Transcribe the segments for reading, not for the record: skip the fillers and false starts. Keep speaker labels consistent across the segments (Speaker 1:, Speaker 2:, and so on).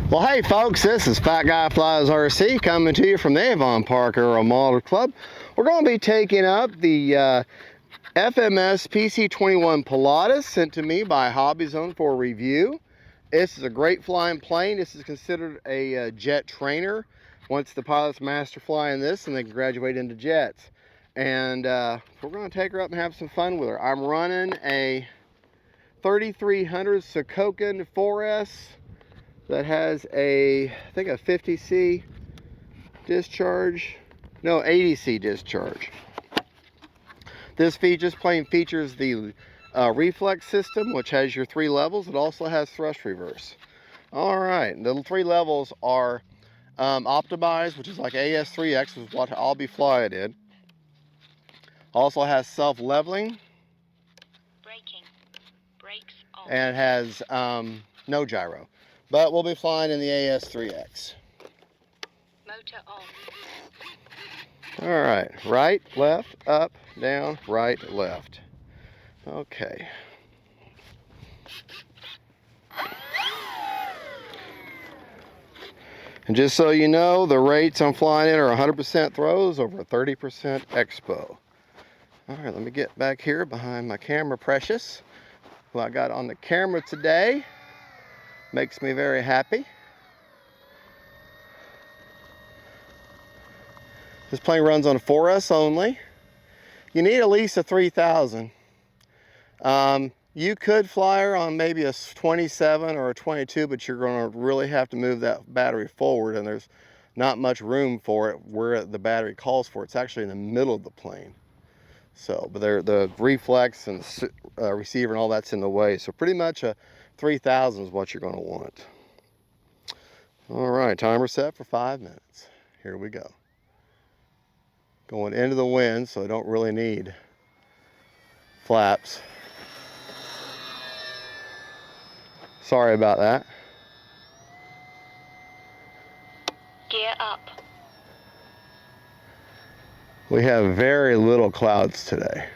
Speaker 1: Well, hey folks, this is Fat Guy Flies RC coming to you from the Avon Park Aero Model Club. We're going to be taking up the FMS PC-21 PILATUS sent to me by Hobby Zone for review. This is a great flying plane. This is considered a jet trainer. Once the pilots master flying this, and they can graduate into jets. And we're going to take her up and have some fun with her. I'm running a 3300 Sokokin 4S that has I think a 50C discharge. No, 80C discharge. This plane features the reflex system, which has your 3 levels. It also has thrust reverse. All right, the 3 levels are optimized, which is like AS3X, is what I'll be flying in. Also has self-leveling.
Speaker 2: Braking. Brakes on.
Speaker 1: And it has no gyro. But we'll be flying in the AS3X.
Speaker 2: Motor on.
Speaker 1: All right, right, left, up, down, right, left. Okay. And just so you know, the rates I'm flying in are 100% throws over 30% expo. All right, let me get back here behind my camera precious. What I got on the camera today makes me very happy. This plane runs on a 4S only. You need at least a 3000. You could fly her on maybe a 27 or a 22, but you're going to really have to move that battery forward, and there's not much room for it where the battery calls for. It's actually in the middle of the plane. So, but the reflex and the receiver and all that's in the way. So pretty much a 3000 is what you're going to want. All right, timer set for 5 minutes. Here we go. Going into the wind, so I don't really need flaps. Sorry about that.
Speaker 2: Gear up.
Speaker 1: We have very little clouds today.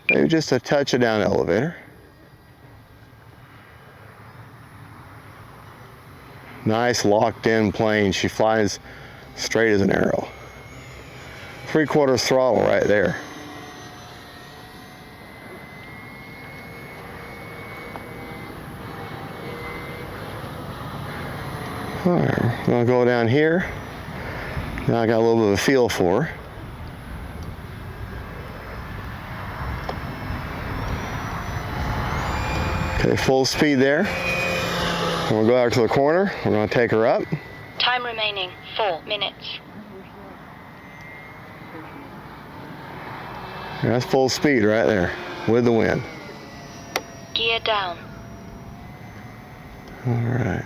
Speaker 1: Maybe just a touch of down elevator. Nice locked in plane. She flies straight as an arrow. 3/4 throttle right there. All right, I'm gonna go down here. Now I got a little bit of a feel for her. Okay, full speed there. We'll go out to the corner. We're going to take her up.
Speaker 2: Time remaining 4 minutes.
Speaker 1: Yeah, that's full speed right there with the wind.
Speaker 2: Gear down.
Speaker 1: All right.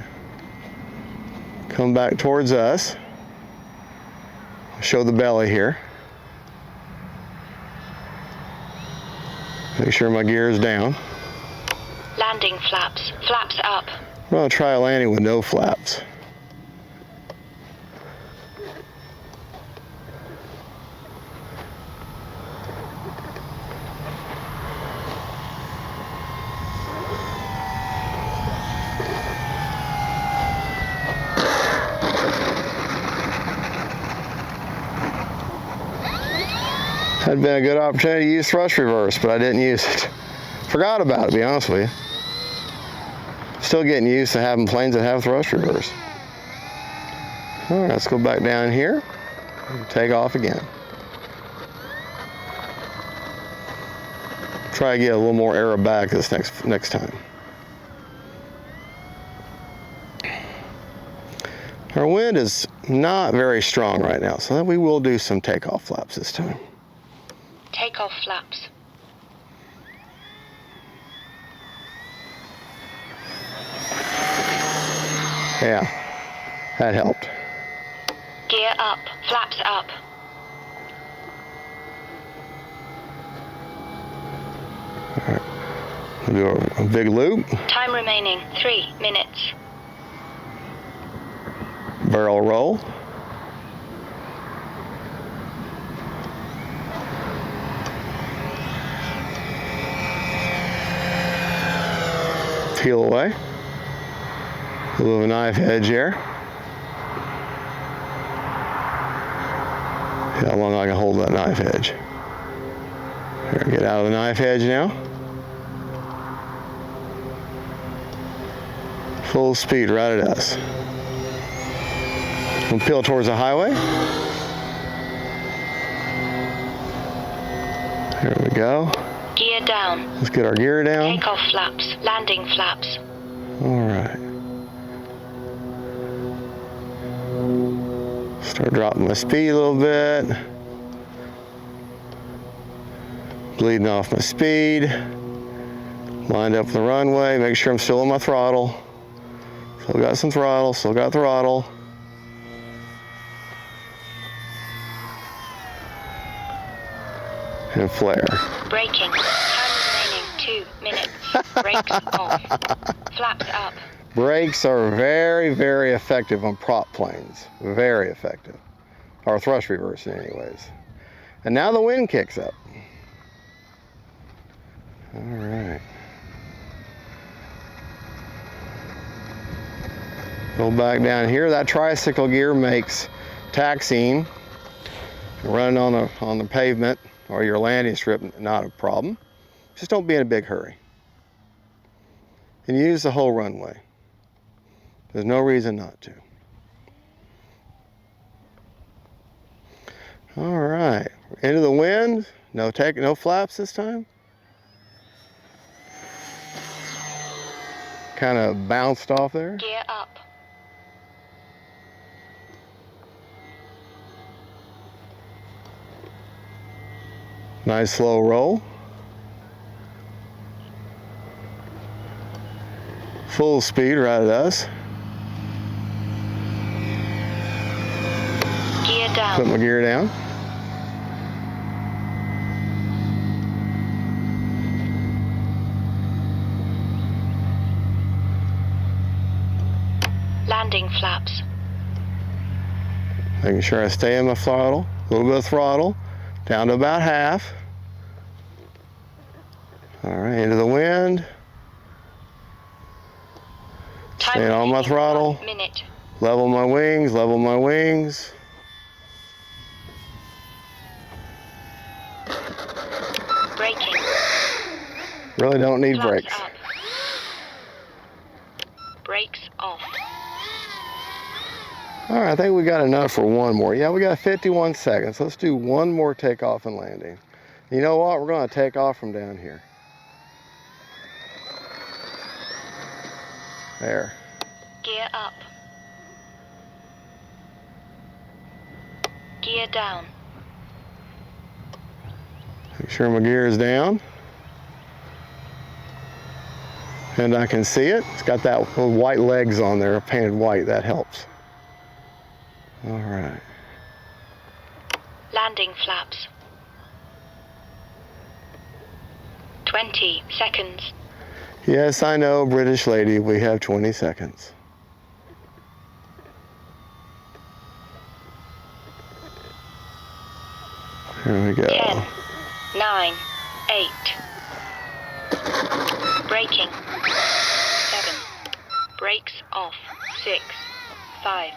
Speaker 1: Come back towards us. Show the belly here. Make sure my gear is down.
Speaker 2: Landing flaps. Flaps up.
Speaker 1: I'm going to try a landing with no flaps. Had been a good opportunity to use thrust reverse, but I didn't use it. Forgot about it, to be honest with you. Still getting used to having planes that have thrust reverse. All right, let's go back down here and take off again. Try to get a little more aero back this next time. Our wind is not very strong right now, so we will do some takeoff flaps this time.
Speaker 2: Takeoff flaps.
Speaker 1: Yeah, that helped.
Speaker 2: Gear up. Flaps up.
Speaker 1: All right. We'll do a big loop.
Speaker 2: Time remaining 3 minutes.
Speaker 1: Barrel roll. Peel away. A little knife edge here. How long I can hold that knife edge. Here, get out of the knife edge now. Full speed right at us. We'll peel towards the highway. Here we go.
Speaker 2: Gear down.
Speaker 1: Let's get our gear down.
Speaker 2: Takeoff flaps. Landing flaps.
Speaker 1: All right. Start dropping my speed a little bit. Bleeding off my speed. Lined up the runway. Make sure I'm still on my throttle. Still got some throttle. Still got throttle. And flare.
Speaker 2: Braking. Time remaining 2 minutes. Brakes off. Flaps up.
Speaker 1: Brakes are very, very effective on prop planes. Very effective. Or thrust reversing anyways. And now the wind kicks up. All right. Go back down here. That tricycle gear makes taxiing, running on the pavement or your landing strip, not a problem. Just don't be in a big hurry. And use the whole runway. There's no reason not to. All right, into the wind. No flaps this time. Kind of bounced off there.
Speaker 2: Gear up.
Speaker 1: Nice slow roll. Full speed right at us.
Speaker 2: Gear down.
Speaker 1: Put my gear down.
Speaker 2: Landing flaps.
Speaker 1: Making sure I stay in my throttle. A little bit of throttle. Down to about half. All right, into the wind. Staying on my throttle.
Speaker 2: 1 minute.
Speaker 1: Level my wings, level my wings.
Speaker 2: Braking.
Speaker 1: Really don't need
Speaker 2: Flaps
Speaker 1: brakes.
Speaker 2: up. Brakes off.
Speaker 1: All right, I think we got enough for one more. Yeah, we got 51 seconds. Let's do one more takeoff and landing. You know what? We're going to take off from down here. There.
Speaker 2: Gear up. Gear down.
Speaker 1: Make sure my gear is down. And I can see it. It's got that little white legs on there, painted white. That helps. All right.
Speaker 2: Landing flaps. 20 seconds.
Speaker 1: Yes, I know, British lady, we have 20 seconds. Here we go.
Speaker 2: 10, 9, 8. Braking. 7. Brakes off. 6, 5.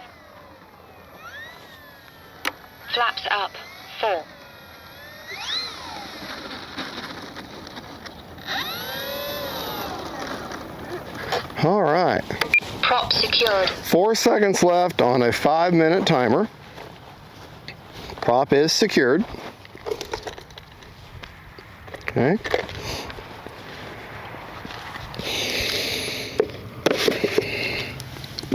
Speaker 2: Flaps up. 4.
Speaker 1: All right.
Speaker 2: Prop secured.
Speaker 1: 4 seconds left on a 5-minute timer. Prop is secured. Okay.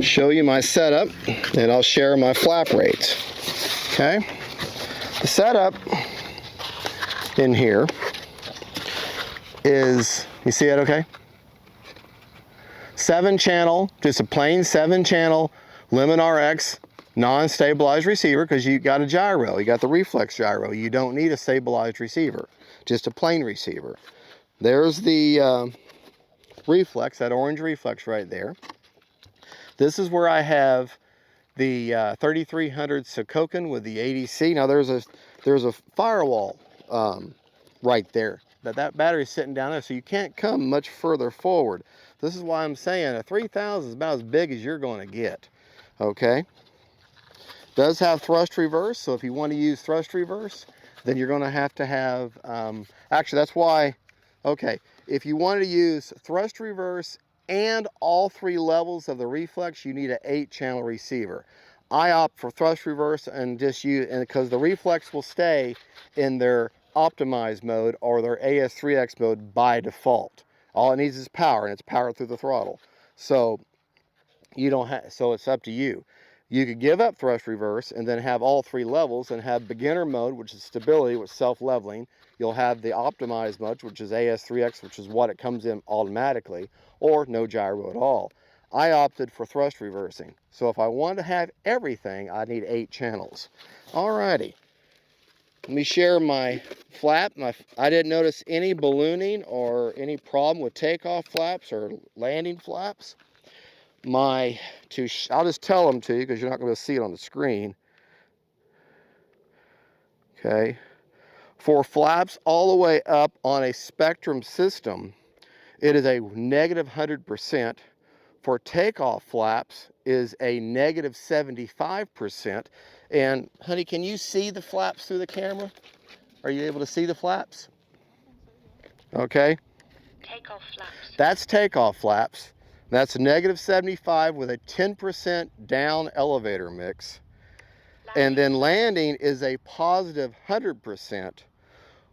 Speaker 1: Show you my setup, and I'll share my flap rates. Okay. The setup in here is, you see that okay? 7-channel, just a plain 7-channel Lemon RX non-stabilized receiver, because you got a gyro, you got the reflex gyro. You don't need a stabilized receiver, just a plain receiver. There's the reflex, that orange reflex right there. This is where I have the 3300 Sokokin with the ADC. Now there's a firewall right there. That battery is sitting down there, so you can't come much further forward. This is why I'm saying a 3000 is about as big as you're going to get. Okay. Does have thrust reverse, so if you want to use thrust reverse, then you're going to have actually that's why, okay, if you want to use thrust reverse and all 3 levels of the reflex, you need an 8-channel receiver. I opt for thrust reverse and just use, and because the reflex will stay in their optimized mode or their AS3X mode by default. All it needs is power, and it's power through the throttle. So you don't have, so it's up to you. You could give up thrust reverse and then have all 3 levels and have beginner mode, which is stability with self-leveling. You'll have the optimized mode, which is AS3X, which is what it comes in automatically, or no gyro at all. I opted for thrust reversing. So if I want to have everything, I need 8 channels. Alrighty. Let me share my flap. I didn't notice any ballooning or any problem with takeoff flaps or landing flaps. I'll just tell them to you because you're not going to see it on the screen. Okay. For flaps all the way up on a Spectrum system, it is a negative 100%. For takeoff flaps is a negative 75%. And honey, can you see the flaps through the camera? Are you able to see the flaps? Okay.
Speaker 2: Takeoff flaps.
Speaker 1: That's takeoff flaps. That's a negative 75 with a 10% down elevator mix. And then landing is a positive 100%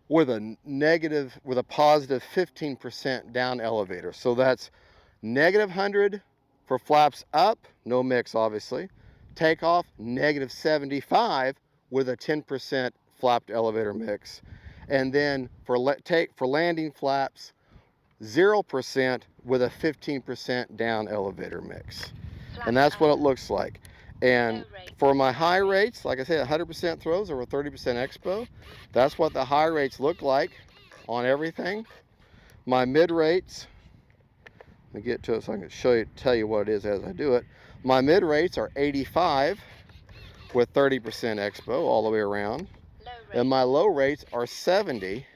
Speaker 1: with a positive 15% down elevator. So that's negative 100 for flaps up, no mix obviously. Takeoff, negative 75 with a 10% flapped elevator mix. And then for landing flaps, 0% with a 15% down elevator mix. And that's what it looks like. And for my high rates, like I said, 100% throws over 30% expo. That's what the high rates look like on everything. My mid rates, let me get to it so I can tell you what it is as I do it. My mid rates are 85 with 30% expo all the way around. And my low rates are 70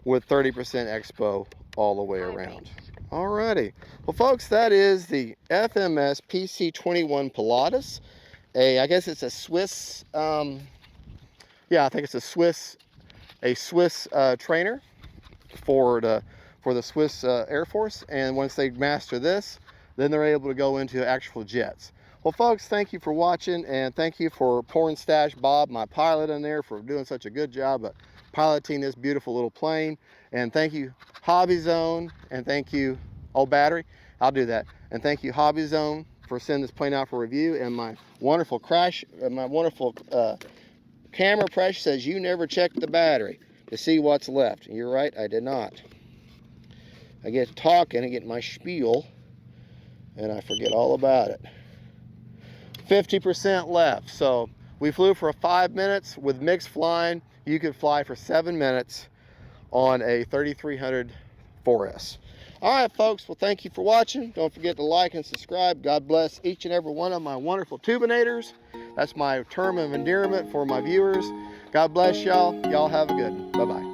Speaker 1: with 30% expo all the way around. Alrighty. Well, folks, that is the FMS PC-21 Pilatus. I guess it's a Swiss, yeah, I think it's a Swiss trainer for the Swiss Air Force. And once they master this, then they're able to go into actual jets. Well, folks, thank you for watching, and thank you for Porn Stash Bob, my pilot in there, for doing such a good job of piloting this beautiful little plane. And thank you, Hobby Zone, and thank you, battery, I'll do that. And thank you, Hobby Zone, for sending this plane out for review. And my wonderful camera press says you never checked the battery to see what's left. You're right, I did not. I get talking and get my spiel, and I forget all about it. 50% left. So we flew for 5 minutes. With mixed flying, you could fly for 7 minutes on a 3300 4S. All right, folks. Well, thank you for watching. Don't forget to like and subscribe. God bless each and every one of my wonderful tubinators. That's my term of endearment for my viewers. God bless y'all. Y'all have a good one. Bye-bye.